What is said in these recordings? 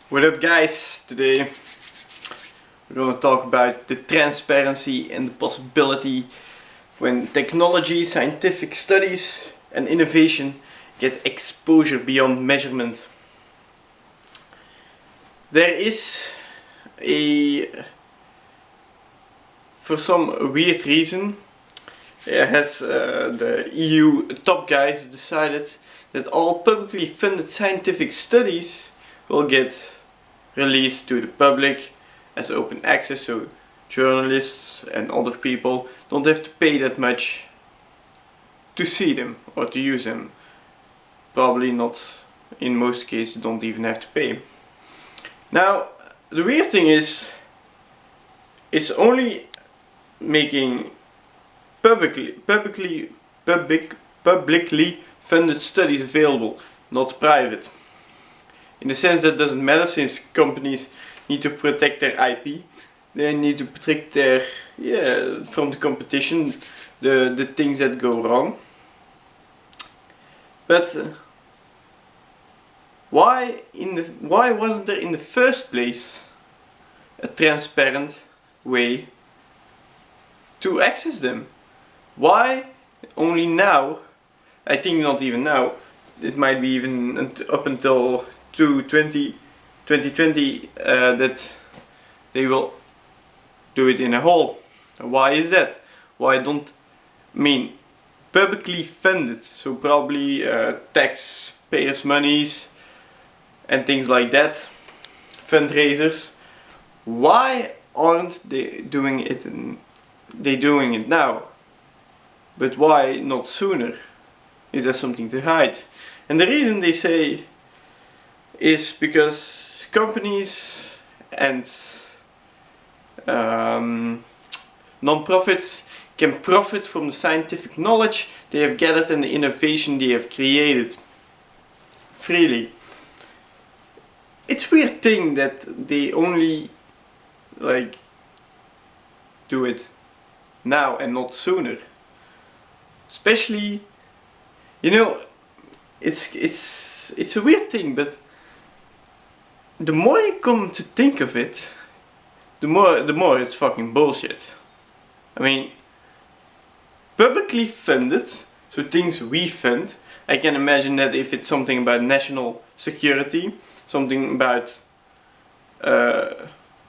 What up guys? Today we're gonna talk about the transparency and the possibility when technology, scientific studies and innovation get exposure beyond measurement. There is for some weird reason, the EU top guys decided that all publicly funded scientific studies will get released to the public as open access, so journalists and other people don't have to pay that much to see them or to use them. Probably not, in most cases don't even have to pay. Now the weird thing is, it's only making publicly funded studies available, not private. In the sense that doesn't matter, since companies need to protect their IP, they need to protect their from the competition, the things that go wrong. But why wasn't there in the first place a transparent way to access them? Why only now? I think not even now. It might be even up until 2020 that they will do it in a whole. Why is that? Why don't, publicly funded, so probably taxpayers' monies and things like that, fundraisers. Why aren't they doing it? They're doing it now, but why not sooner? Is there something to hide? And the reason they say is because companies and non-profits can profit from the scientific knowledge they have gathered and the innovation they have created freely. It's a weird thing that they only do it now and not sooner. Especially, it's a weird thing, but the more you come to think of it, the more it's fucking bullshit. Publicly funded, so things we fund, I can imagine that if it's something about national security, something about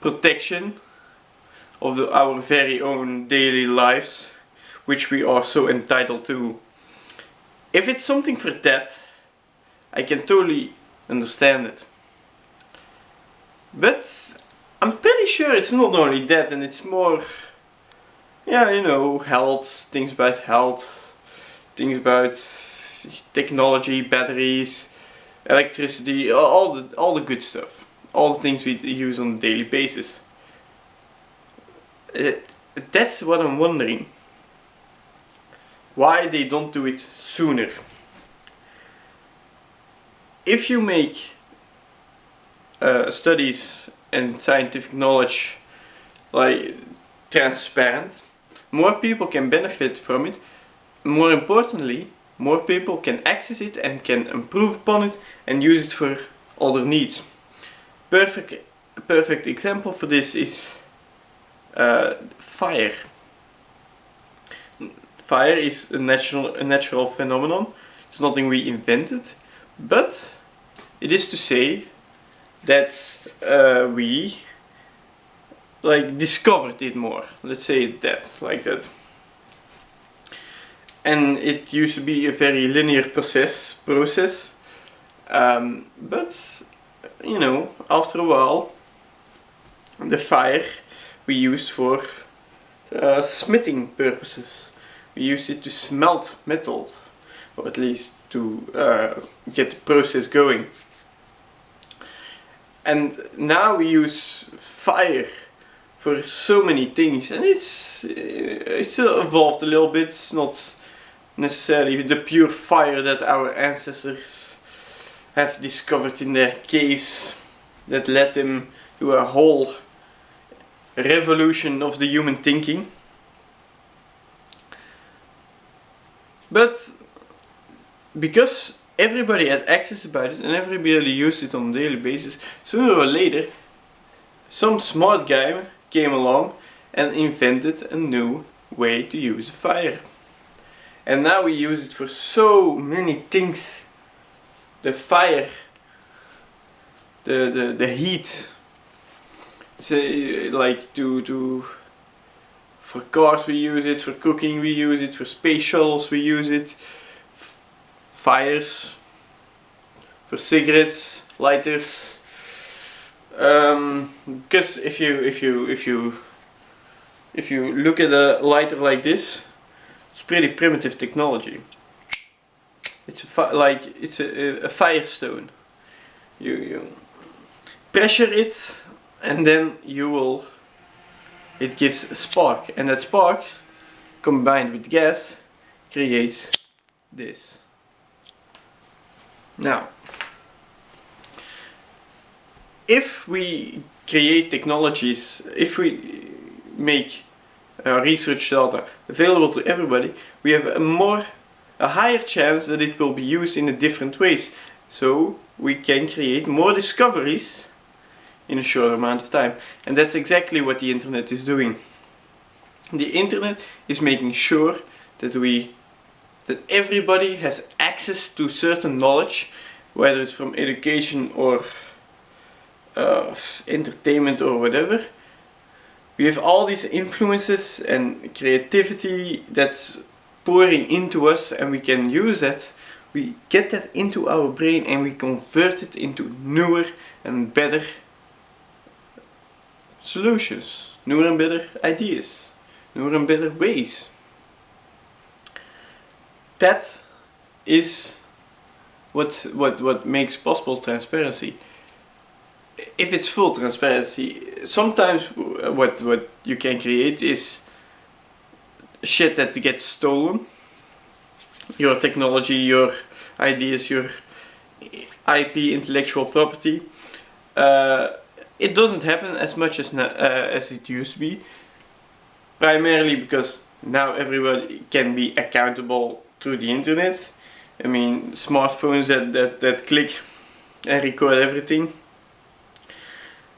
protection of our very own daily lives, which we are so entitled to. If it's something for that, I can totally understand it. But I'm pretty sure it's not only that, and it's more, health, things about technology, batteries, electricity, all the good stuff, all the things we use on a daily basis. That's what I'm wondering. Why they don't do it sooner. If you make studies and scientific knowledge transparent, more people can benefit from it. More importantly, more people can access it and can improve upon it and use it for other needs. Perfect example for this is fire. Fire is a natural phenomenon. It's nothing we invented, but it is to say that we discovered it more. Let's say that, like that. And it used to be a very linear process. But after a while, the fire we used for smithing purposes. We used it to smelt metal, or at least to get the process going. And now we use fire for so many things, and it's still evolved a little bit. It's not necessarily the pure fire that our ancestors have discovered in their caves that led them to a whole revolution of the human thinking. But because everybody had access about it and everybody used it on a daily basis. Sooner or later, some smart guy came along and invented a new way to use fire. And now we use it for so many things. The fire, the heat. So, like for cars we use it, for cooking we use it, for space shuttles we use it, fires, for cigarettes, lighters. Because if you look at a lighter like this, it's pretty primitive technology. It's a firestone. You pressure it, and then it gives a spark, and that spark, combined with gas, creates this. Now, if we create technologies, if we make research data available to everybody, we have a higher chance that it will be used in a different ways. So we can create more discoveries in a short amount of time. And that's exactly what the internet is doing. The internet is making sure that everybody has access to certain knowledge, whether it's from education or entertainment or whatever. We have all these influences and creativity that's pouring into us, and we can use that. We get that into our brain and we convert it into newer and better solutions, newer and better ideas, newer and better ways. That is what makes possible transparency. If it's full transparency, sometimes what you can create is shit that gets stolen. Your technology, your ideas, your IP, intellectual property. It doesn't happen as much as it used to be. Primarily because now everybody can be accountable through the internet. I mean, smartphones that click and record everything.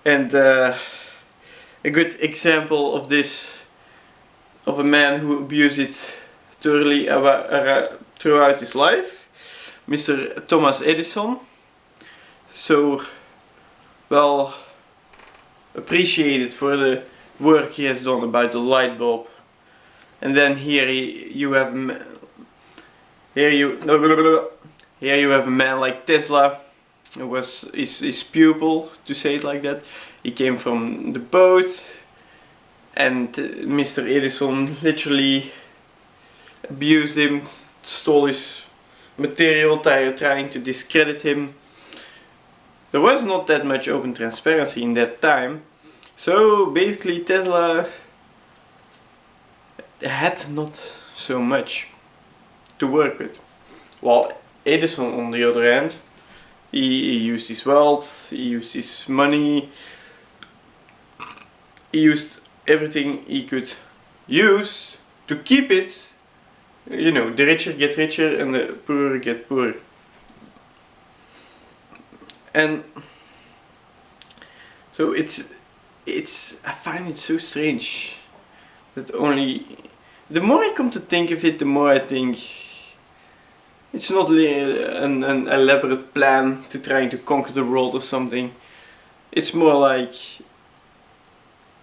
And a good example of this, of a man who abused it thoroughly throughout his life, Mr. Thomas Edison. So well appreciated for the work he has done about the light bulb. And then here you have a man like Tesla, who was his pupil, to say it like that. He came from the boat, and Mr. Edison literally abused him, stole his material, trying to discredit him. There was not that much open transparency in that time, so basically Tesla had not so much to work with. While Edison, on the other hand, he used his wealth, he used his money, he used everything he could use to keep it. You know, the richer get richer and the poorer get poorer. And so I find it so strange that the more I come to think of it, the more I think it's not an elaborate plan to trying to conquer the world or something. It's more like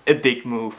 a dick move.